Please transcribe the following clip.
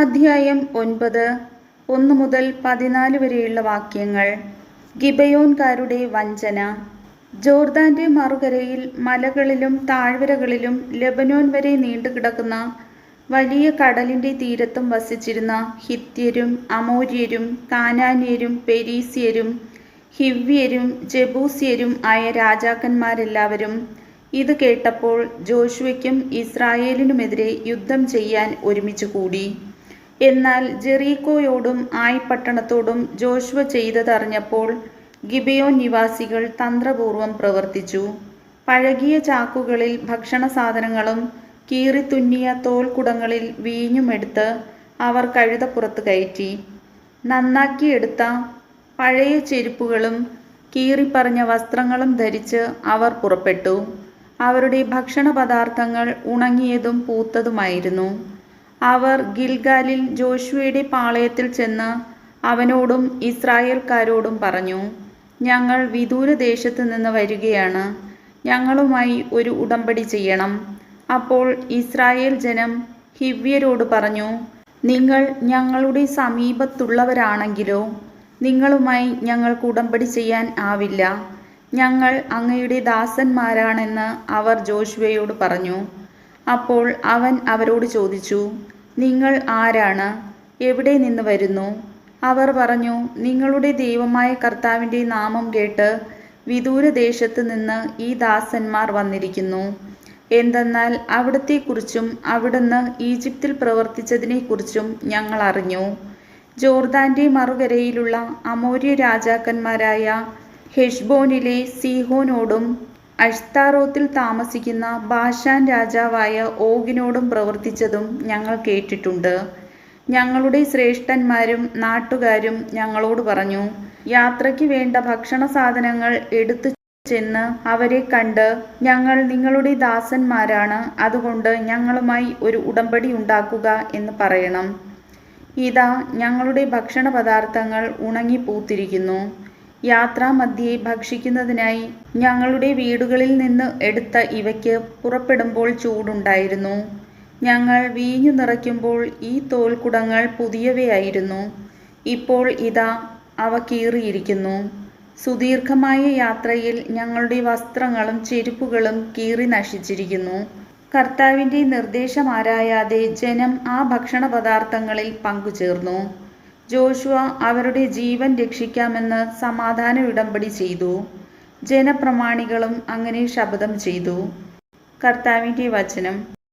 അധ്യായം 9 1 മുതൽ 14 വരെയുള്ള വാക്യങ്ങൾ. ഗിബെയോൻകാരുടെ വഞ്ചന. ജോർദാന്റെ മറുകരയിൽ മലകളിലും താഴ്വരകളിലും ലെബനോൻ വരെ നീണ്ടുകിടക്കുന്ന വലിയ കടലിന്റെ തീരത്തും വസിച്ചിരുന്ന ഹിത്യരും അമോര്യരും കാനാന്യരും പെരീസ്യരും ഹിവ്യരും ജെബൂസ്യരും ആയ രാജാക്കന്മാരെല്ലാവരും ഇത് കേട്ടപ്പോൾ ജോഷുവയ്ക്കും ഇസ്രായേലിനുമെതിരെ യുദ്ധം ചെയ്യാൻ ഒരുമിച്ച് കൂടി. എന്നാൽ ജെറീക്കോയോടും ആയി പട്ടണത്തോടും ജോഷുവ ചെയ്തതറിഞ്ഞപ്പോൾ ഗിബെയോൻ നിവാസികൾ തന്ത്രപൂർവം പ്രവർത്തിച്ചു. പഴകിയ ചാക്കുകളിൽ ഭക്ഷണസാധനങ്ങളും കീറിത്തുന്നിയ തോൽക്കുടങ്ങളിൽ വീഞ്ഞുമെടുത്ത് അവർ കഴുതപ്പുറത്ത് കയറ്റി. നന്നാക്കിയെടുത്ത പഴയ ചെരുപ്പുകളും കീറിപ്പറഞ്ഞ വസ്ത്രങ്ങളും ധരിച്ച് അവർ പുറപ്പെട്ടു. അവരുടെ ഭക്ഷണപദാർത്ഥങ്ങൾ ഉണങ്ങിയതും പൂത്തതുമായിരുന്നു. അവർ ഗിൽഗാലിൽ ജോഷുവയുടെ പാളയത്തിൽ ചെന്ന് അവനോടും ഇസ്രായേൽക്കാരോടും പറഞ്ഞു, ഞങ്ങൾ വിദൂരദേശത്ത് നിന്ന് വരികയാണ്. ഞങ്ങളുമായി ഒരു ഉടമ്പടി ചെയ്യണം. അപ്പോൾ ഇസ്രായേൽ ജനം ഹിവ്യരോട് പറഞ്ഞു, നിങ്ങൾ ഞങ്ങളുടെ സമീപത്തുള്ളവരാണെങ്കിലോ നിങ്ങളുമായി ഞങ്ങൾക്ക് ഉടമ്പടി ചെയ്യാൻ ആവില്ല. ഞങ്ങൾ അങ്ങയുടെ ദാസന്മാരാണെന്ന് അവർ ജോഷുവയോട് പറഞ്ഞു. അപ്പോൾ അവൻ അവരോട് ചോദിച്ചു, നിങ്ങൾ ആരാണ്? എവിടെ നിന്ന് വരുന്നു? അവർ പറഞ്ഞു, നിങ്ങളുടെ ദൈവമായ കർത്താവിൻ്റെ നാമം കേട്ട് വിദൂരദേശത്ത് നിന്ന് ഈ ദാസന്മാർ വന്നിരിക്കുന്നു. എന്തെന്നാൽ അവിടത്തെക്കുറിച്ചും അവിടുന്ന് ഈജിപ്തിൽ പ്രവർത്തിച്ചതിനെക്കുറിച്ചും ഞങ്ങൾ അറിഞ്ഞു. ജോർദാന്റെ മറുകരയിലുള്ള അമോര്യ രാജാക്കന്മാരായ ഹെഷ്ബോനിലെ സീഹോനോടും അഷ്താറോത്തിൽ താമസിക്കുന്ന ബാശാൻ രാജാവായ ഓഗിനോടും പ്രവർത്തിച്ചതും ഞങ്ങൾ കേട്ടിട്ടുണ്ട്. ഞങ്ങളുടെ ശ്രേഷ്ഠന്മാരും നാട്ടുകാരും ഞങ്ങളോട് പറഞ്ഞു, യാത്രയ്ക്ക് വേണ്ട ഭക്ഷണ സാധനങ്ങൾ എടുത്തു ചെന്ന് അവരെ കണ്ട്, ഞങ്ങൾ നിങ്ങളുടെ ദാസന്മാരാണ്, അതുകൊണ്ട് ഞങ്ങളുമായി ഒരു ഉടമ്പടി ഉണ്ടാക്കുക എന്ന് പറയണം. ഇതാ, ഞങ്ങളുടെ ഭക്ഷണ പദാർത്ഥങ്ങൾ ഉണങ്ങിപ്പൂത്തിരിക്കുന്നു. യാത്രാമധ്യേ ഭക്ഷിക്കുന്നതിനായി ഞങ്ങളുടെ വീടുകളിൽ നിന്ന് എടുത്ത ഇവയ്ക്ക് പുറപ്പെടുമ്പോൾ ചൂടുണ്ടായിരുന്നു. ഞങ്ങൾ വീഞ്ഞു നിറയ്ക്കുമ്പോൾ ഈ തോൽക്കുടങ്ങൾ പുതിയവയായിരുന്നു. ഇപ്പോൾ ഇതാ അവ കീറിയിരിക്കുന്നു. സുദീർഘമായ യാത്രയിൽ ഞങ്ങളുടെ വസ്ത്രങ്ങളും ചെരുപ്പുകളും കീറി നശിച്ചിരിക്കുന്നു. കർത്താവിൻ്റെ നിർദ്ദേശമാരായാതെ ജനം ആ ഭക്ഷണ പദാർത്ഥങ്ങളിൽ പങ്കുചേർന്നു. ജോഷുവ അവരുടെ ജീവൻ രക്ഷിക്കാമെന്ന് സമാധാന ഉടമ്പടി ചെയ്തു. ജനപ്രമാണികളും അങ്ങനെ ശപഥം ചെയ്തു. കർത്താവിൻ്റെ വചനം.